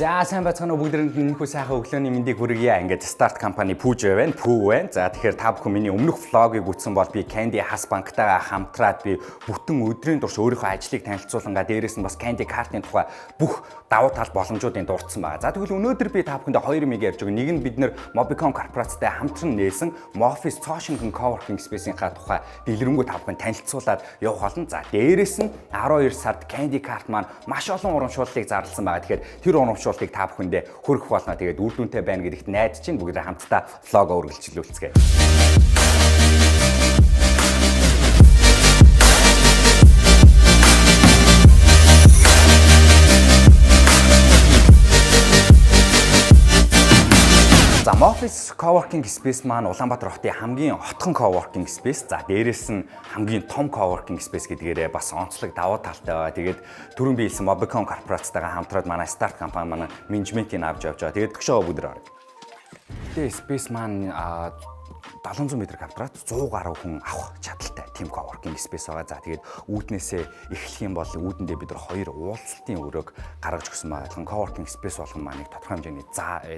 За сайн байцгаана уу бүгдэнд нөхөө сайхан өглөөний мэндийг хүргье. Ингээд Start компани Пүүж байна. Пүү байна. За тэгэхээр та бүхэн миний өмнөх влогийг үзсэн бол би Candy Has Bank-тайгаа хамтраад би бүтэн өдрийн турш өөрийнхөө ажлыг танилцуулангаа дээрээс нь бас Candy Card-ын тухай бүх давуу тал боломжуудыг дурдсан байгаа. За тэгвэл өнөөдөр би та бүхэндээ хоёр юм ярьж байгаа. Нэг нь бид нэр Mobicon корпорацтай хамтран нээсэн Moffice Coworking Coworking Space-ийн тухай дэлгэрэнгүй та бүхэнд танилцуулаад явах болно. За дээрээс нь 12 сард Candy Card маань маш олон урамшууллыг зарласан байгаа. Тэгэхээр тэр урамшууллыг та бүхэндээ хүргэх болно. Тэгээд үр дүнтэй байна гэдэгт найдаж чинь бүгдээ хамтдаа влогоо үргэлжлүүлцгээе. За Moffice Coworking Space маань Улаанбаатар хотын хамгийн хотхон coworking space. За дээрээс нь хамгийн том coworking space гэдгээрээ бас онцлог давуу талтай байгаа. Тэгээд түрүүн би хэлсэн Mobicon корпорацтайгаа хамтраад манай Start компани манай менежментийг авч явж байгаа. Тэгээд төгшөөгөө бүгд орё. Тэгээд space маань 700 м квадрат 100 гаруй хүн авах чадaltaй team coworking space байгаа. За тэгээд үүднээсээ эхлэх юм бол үүдэндээ бид нар хоёр уулзалтын өрөөг гаргаж өгсөн байгаа. Coworking space болгон маань тодорхой хэмжээний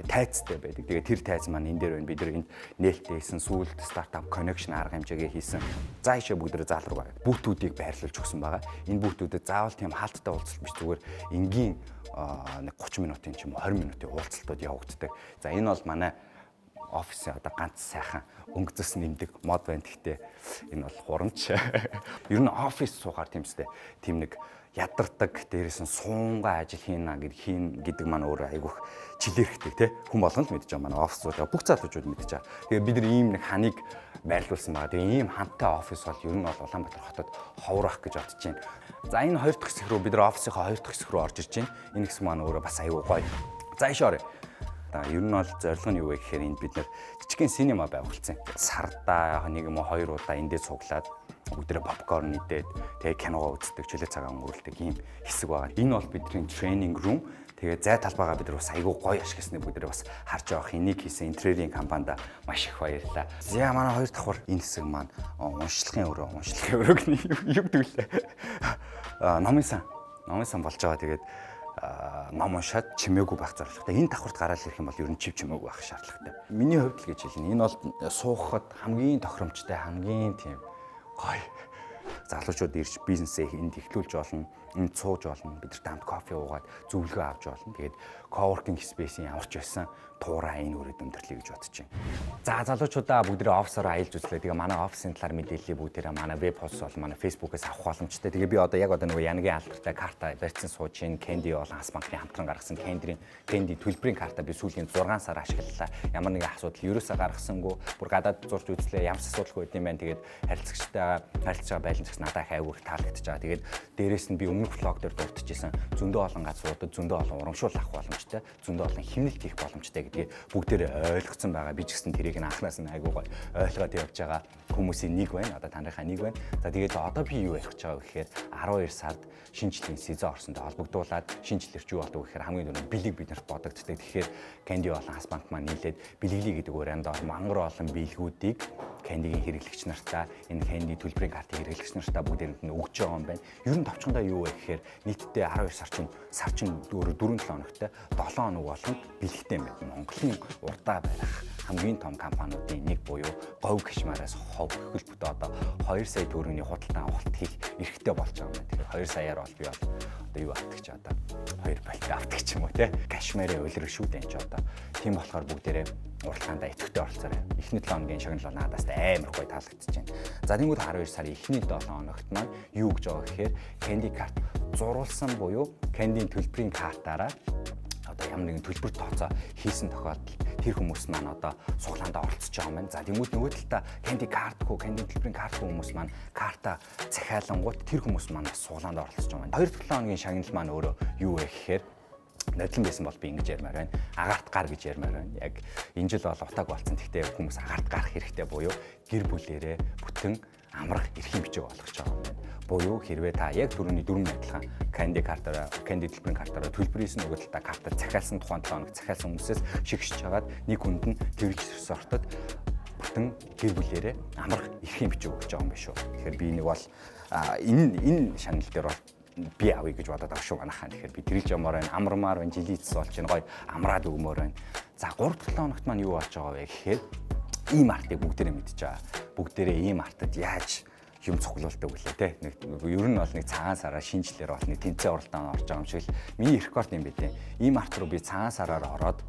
тайцтай байдаг. Тэгээд тэр тайц маань энэ дээр байна. Бид нар энд нээлттэй хийсэн сүүлд startup connection арга хэмжээгээ хийсэн. За ишээ бүгд заалруу байгаа. Бүүтүүдийг байрлуулж өгсөн байгаа. Энэ бүүтүүдэд заавал тийм хаалттай уулзалт биш, зүгээр энгийн 30 минутын ч юм уу 20 минутын уулзалтууд явагддаг. За энэ бол манай офисын одоо ганц сайхан өнгөцөс нэмдэг мод байна. Гэхдээ энэ бол хурамч. Ер нь офис суугаар тиймстэй тийм нэг ядардаг, дээрээс нь суунгаа ажил хийнэ гэдэг маань өөр айгүйх чилэрхдэг тий. Хүн болгон л мэдж байгаа манай офисуудаа бүх залуучууд мэдж байгаа. Тэгээ бид нар ийм нэг ханыг байрлуулсан байгаа. Тэгээ ийм хантай офис бол ер нь бол Улаанбаатар хотод ховрох гэж бодож байна. За энэ хоёр дахь хэсэг рүү бид нар офисынхаа хоёр дахь хэсэг рүү орж ирж байна. Энэ хэсэг маань өөрөө бас айгүй гоё. За иш орё. Ер нь бол зорилго нь юу вэ гэхээр энд бид нэр жижигхэн синема байгуулсан. Сардаа нэг юм уу хоёр удаа эндээ цуглаад бүгдээ попкорн идээд тэгээ киногоо үздэг, чөлөө цагаа өнгөрүүлдэг ийм хэсэг байгаа. Энэ бол бидний тренинг рум. Тэгээ зай талбайгаа бид нар бас айгүй гоё ашигласныг бүгдээ бас харж байгаа. Энийг хийсэн интерьерийн компанид маш их баярлалаа. За манай хоёр давхар энэ хэсэг маань уншлагын өрөө гэх юм гэдэг лээ. Номын сан болж байгаа. Тэгээд ном уншаад чимээгүй байх зорилготой. Энэ давхарт гараад ирэх юм бол ер нь чимээгүй байх шаардлагатай. Миний хувьд л гэж хэлнэ. Энэ бол суухад хамгийн тохиромжтой, хамгийн тийм гоё. Залуучууд ирж бизнесээ энд эхлүүлж болно, энд сууж болно, бид нар хамт кофе уугаад зөвлөгөө авч болно. Тэгээд coworking space-ийн ямарч байсан туураа энэ үрээд өндөрлөе гэж бодож байна. За залуучуудаа бүгдээ офисоор аялж үзлээ. Тэгээ манай офисын талаар мэдээллийг бүгдээ манай веб пост бол манай Facebook-ээс авах боломжтой. Тэгээ би одоо нөгөө янагийн алдартай карта барьсан сууж ин Candy болон Has Bank-ийн хамтран гаргасан Candy төлбөрийн карта би сүүлийн 6 сар ашиглалаа. Ямар нэгэн асуудал ерөөсөө гаргасангүй. Бүр гадаад зурж үзлээ. Ямар ч асуудалгүй байд юм байна. Тэгээд харилцагчтайгаа харилцаа байлгаж надад хайгуур таалагдчихж байгаа. Тэгээд дээрээс нь би өмнөх влог дээр дурдчихсан зөндөө олон газруудад зөндөө олон урамшуул авах боломжтой. Зөндөө олон хэмнэлт хийх боломжтой гэдгийг бүгдээрээ ойлгоцсон байгаа. Би ч гэсэн тэрийг анханаас нь айгуу гоё ойлгоод явж байгаа хүмүүсийн нэг байна. Одоо танайхаа нэг байна. За тэгээд одоо би юу ярих гэж байгаа вэ гэхээр 12 сард шинэ жилийн сезон орсонтой холбогдуулаад шинэ жилээр юу болдог вэ гэхээр хамгийн түрүүнд бэлэг биднэрт бодогддог. Тэгэхээр Candy болон Has Bank маань нийлээд бэлэглий гэдэг өрөөнд мангар олон бэлгүүдийг Candy-гийн хэрэглэгч нартаа энэ Candy төлбөрийн картын хэрэглэгч нартаа бүгдээрэнд нь өгч байгаа юм байна. Ер нь товчхондоо юу вэ гэхээр нийтдээ 12 сар чинь 4-7 хоногтой 7 хоног болгонд бэлэгтэй юм байна. Монголын урдаа барих хамгийн том компаниудын нэг буюу Говь Кишмараас хов хөлбөтөө одоо 2 сая төгрөгийн худалдан авалт хийх эрхтэй болж байгаа юм байна. Тэгэхээр 2 саяар бол би одоо юу авдаг ч одоо 2 болт авдаг ч юм уу те. Кашмирын улирал шүү дээ ч одоо. Тийм болохоор бүгдээрээ уралдаанд идэвхтэй оролцоорой. Эхний 7 хоногийн шагнал бол надаас амар гоё таалагдчихэж байна. За тэгвэл 12 сарын эхний 7 хоногт маань юу гэж байгаа гэхээр Candy Card зурулсан буюу Candy-ийн төлбөрийн картаараа одоо ямар нэгэн төлбөр тооцоо хийсэн тохиолдолд тэр хүмүүс маань одоо суглаанд оролцож байгаа юм байна. За тэгвэл нөгөө талдаа Candy Card-гүй Candy төлбөрийн картгүй хүмүүс маань карта захиалангууд тэр хүмүүс маань бас суглаанд оролцож байгаа юм байна. 2-7 хоногийн шагнал маань өөрөө юу вэ гэхээр нодлон байсан бол би ингэж ярмаар байна. Агаарт гар гэж ярмаар байна. Яг энэ жил бол утааг болсон. Гэхдээ хүмүүс агаарт гарах хэрэгтэй буюу гэр бүлээрээ бүтэн амрах эрхийн бичиг болгож байгаа юм байна. Буюу хэрвээ та яг түрүүний дөрвөн адилхан Candy картаараа Candy төлбөрийн картаараа төлбөрийс нөгөө талдаа карта захиалсан тухайн 7 хоног захиалсан хүмүүсээс шигшж хагаад нэг хүнд нь тэр сортод бүтэн гэр бүлээрээ амрах эрхийн бичиг өгч байгаа юм байна шүү. Тэгэхээр би нэг бол энэ шагнал дээр бол би авъя гэж бодоод байгаа шүү манайхаа. Тэгэхээр би тэрийг жамаар байна, амармаар байна, жилийц болж байна, гоё амраад өгмөр байна. За 3-7 хоногт маань юу болж байгаа вэ гэхээр ийм артыг бүгдээрээ мэдчихэж байгаа. Бүгдээрээ ийм артад яаж юм цуглуулдаг үлээ те. Нэг ер нь бол нэг цагаан сараар шинжлэлээр бол нэг тэнцээ уралдаанд орж байгаа юм шиг л миний рекорд юм бэ те. Ийм арт руу би цагаан сараар ороод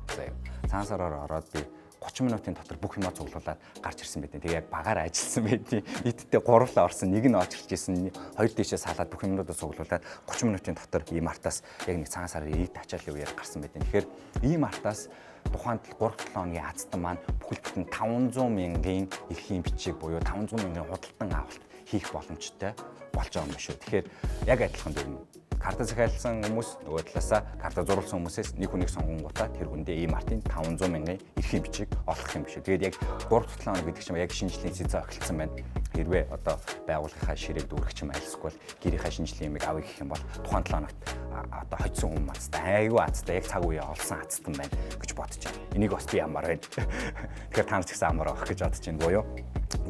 цагаан сараар ороод би 30 минутын дотор бүх юмаа цуглуулад гарч ирсэн байдیں۔ Тэгээ яг багаар ажилласан байдیں۔ Нийтдээ 3 орсон, нэг нь очилж исэн, 2 дэшээ салаад бүх юмнуудаа цуглуулад 30 минутын дотор ийм артаас яг нэг цагаан сараар ирээд ачаал үеэр гарсан байдیں۔ Тэгэхээр ийм артаас тухайн 3-7 хоногийн азтан маань бүхэл бүтэн 500 мянган эрхийн бичиг буюу 500 мянган худалдан авалт хийх боломжтой болж байгаа юм шүү. Тэгэхээр яг адилхан дөрмө. Карта захиалсан хүмүүс нөгөө талаасаа карта зурулсан хүмүүсээс нэг хүнийг сонгонгуудаа тэр хүндээ ийм артын 500 мянган эрхийн бичиг олох юм биш үү. Тэгээд яг 3-7 хоног гэдэг чинь яг шинжлэлийн сезон эхэлсэн байна. Хэрвээ одоо байгууллагынхаа ширээг дүүрэх юм альсгүй бол гэрийнхаа шинжлэлийн юмыг авъя гэх юм бол тухайн 7 хоногт одоо хоцсон хүн мацтай айгүй азтай яг цаг үеэ олсон азтан байна гэж бодож байна. Энийг бас би ямар байна. Тэгэхээр та нар ч гэсэн амар авах гэж бодож байна буюу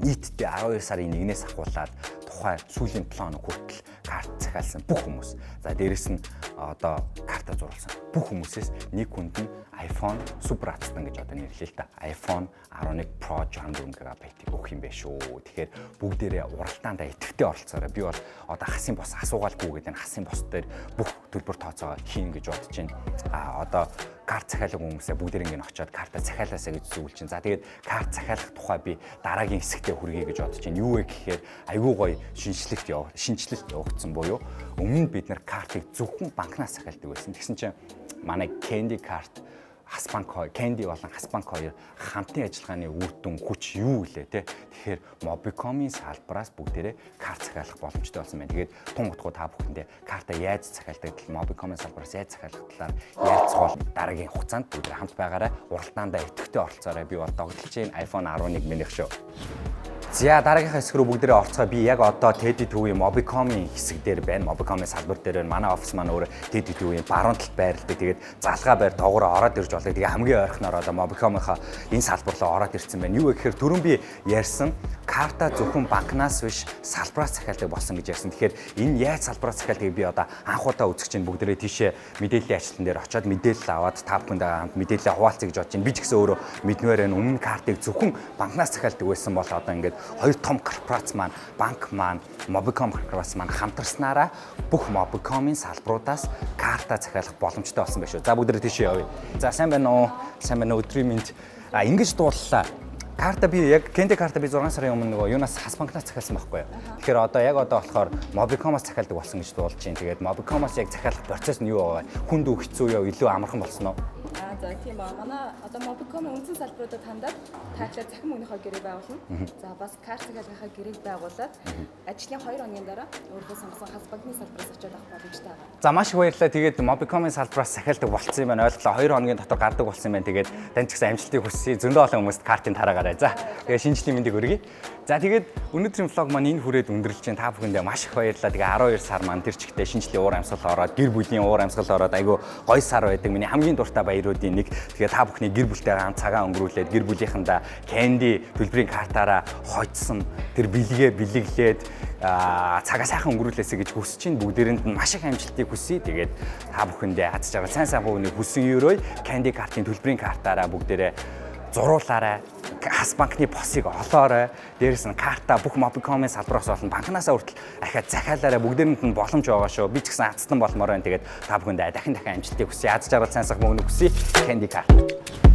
нийтдээ 12 сарын 1-ээс ахуулаад тухайн сүүлийн 7 хоног хүртэл карт захиалсан бүх хүмүүс. За дээрэс нь одоо карта зурулсан бүх хүмүүсээс нэг хүнд нь iPhone Super Aztан гэж одоо нэрлэе л та. iPhone 11 Pro 64 GB-ийг өгөх юм байна шүү. Тэгэхээр бүгдээрээ уралдаандаа идэвхтэй оролцоорой. Би бол одоо хасын бос асуугаалгүй гэдэг энэ хасын бос дээр бүх төлбөр тооцоогоо хийн гэж бодож байна. Одоо карт захиалах хүмүүсээ бүгдээр ингэ очиод карта захиалаасаа гэж зөвлөж чинь. За тэгээд карт захиалах тухай би дараагийн хэсэгтээ хүргэе гэж бодож байна. Юу вэ гэхээр айгүй гоё шинжилэлт явагдсан буюу өмнө бид нар картыг зөвхөн банкнаас захиалдаг байсан. Тэгсэн чинь манай Candy Card Candy болон Hasbank хоёр хамтын ажиллагааны үр дүн хүч юу вэ те. Тэгэхээр Mobicom-ийн салбараас бүгдээрээ карт захиалах боломжтой болсон байна. Тэгээд тун утгуу та бүхэндээ карта яаж захиалдаг тал Mobicom-ийн салбараас яаж захиалах талаар ярилцгал дараагийн хугацаанд бүгдээ хамт байгаарай. Уралдаандаа идэвхтэй оролцоорой. Би бол догдолж чинь iPhone 11 минийх шүү. За дараагийнхаа хэсэг рүү бүгдээрээ орцгоо. Би яг одоо Teddy Two-ийн Mobicom-ийн хэсэг дээр байна. Mobicom-ийн салбар дээр байна. Манай офис маань өөрөө Teddy Two-ийн баруун талд байрлалтай. Тэгээд залгаа байр доогоороо ороод ирж болдог. Тэгээд хамгийн ойрхоноор одоо Mobicom-ийнхаа энэ салбар руу ороод ирсэн байна. Юу вэ гэхээр түрүүн би ярьсан карта зөвхөн банкнаас биш салбараас захиалдаг болсон гэж ярьсан. Тэгэхээр энэ яаж салбараас захиалдгийг би одоо анх удаа үзэж чинь бүгдээрээ тийшээ мэдээллийн ажилтан дээр очиод мэдээлэл аваад та бүхэндээ хамт мэдээлэл хуваалцъя гэж бодож байна. Би ч гэсэн өөрөө мэдмээр байна. Өмнө картыг зөвхөн банкнаас захиалдаг байсан бол одоо ингээд хоёр том корпорац маань, банк маань, Mobicom корпорац маань хамтарснараа бүх Mobicom-ийн салбаруудаас карта захиалах боломжтой болсон байх шүү. За бүгдээрээ тийшээ явъя. За сайн байна уу? Сайн байна уу? Өдрийн мэнд. Ингэж дууллаа. Карта би яг Candy карта би 6 сарын өмнө нөгөө юунаас Hasbank-наас захиалсан байхгүй юу. Тэгэхээр одоо яг одоо болохоор Mobicom-аас захиалдаг болсон гэж дуулж байна. Тэгээд Mobicom-аас яг захиалах процесс нь юу байгаа вэ? Хүнд үү хэцүү юу? Илүү амархан болсон уу? За тийм ба. Манай одоо Mobicom-ийн үндсэн салбаруудад хандаад таачлаа захин мөнгөнийхөө гэрээг байгуулна. За бас карт захиалгынхаа гэрээг байгуулад ажлын 2 хоногийн дараа өөрөөр сонгосон Hasbank-ны салбараас очиод авах боломжтой байгаа. За маш их баярлалаа. Тэгээд Mobicom-ийн салбараас захиалдаг болсон юм байна. Ойлголоо 2 хоногийн дотор гардаг болсон юм байна. Тэгээд тань ч гэсэн амжилтыг хүсье. Зөндөө олон хүмүүст картын тараагараа. За тэгээд шинжлэлийн мэндийг өргөе. За тэгээд өнөөдрийн влог маань энэ хүрээд өндөрлж чинь та бүхэндээ маш их баярлалаа. Тэгээ 12 сар маань тэр чигтээ шинжлэлийн уур амьсгал ороод гэр бүлийн уур амьсгал ороод айгүй гоё сар байдаг. Миний хамгийн дуртай баяруудын нэг. Тэгээ та бүхний гэр бүлтэйгээ хамт цагаан өнгөрүүлээд гэр бүлийнхэндээ Candy төлбөрийн картаараа хоцсон тэр бэлгээ бэлэглээд цагаа сайхан өнгөрүүлээсэй гэж хүсэж чинь бүгдээрэнд нь маш их амжилтыг хүсье. Тэгээд та бүхэндээ аз жаргал сайн хувийн хүссэн өрөөй Candy картын төлбөрийн картаараа бүгдээрээ зуруулаарай. Hasbank-ны посыг олоорой. Дээрээс нь карта бүх Mobicom-ийн салбараас болон банкнасаа хүртэл ахаад захиалаарай. Бүгдээрэнд нь боломж байгаа шүү. Би ч гэсэн азтан болмоор байна. Тэгээд та бүхэндээ дахин амжилтыг хүсье. Аз жаргал сайн мөнгө хүсье. Candy card.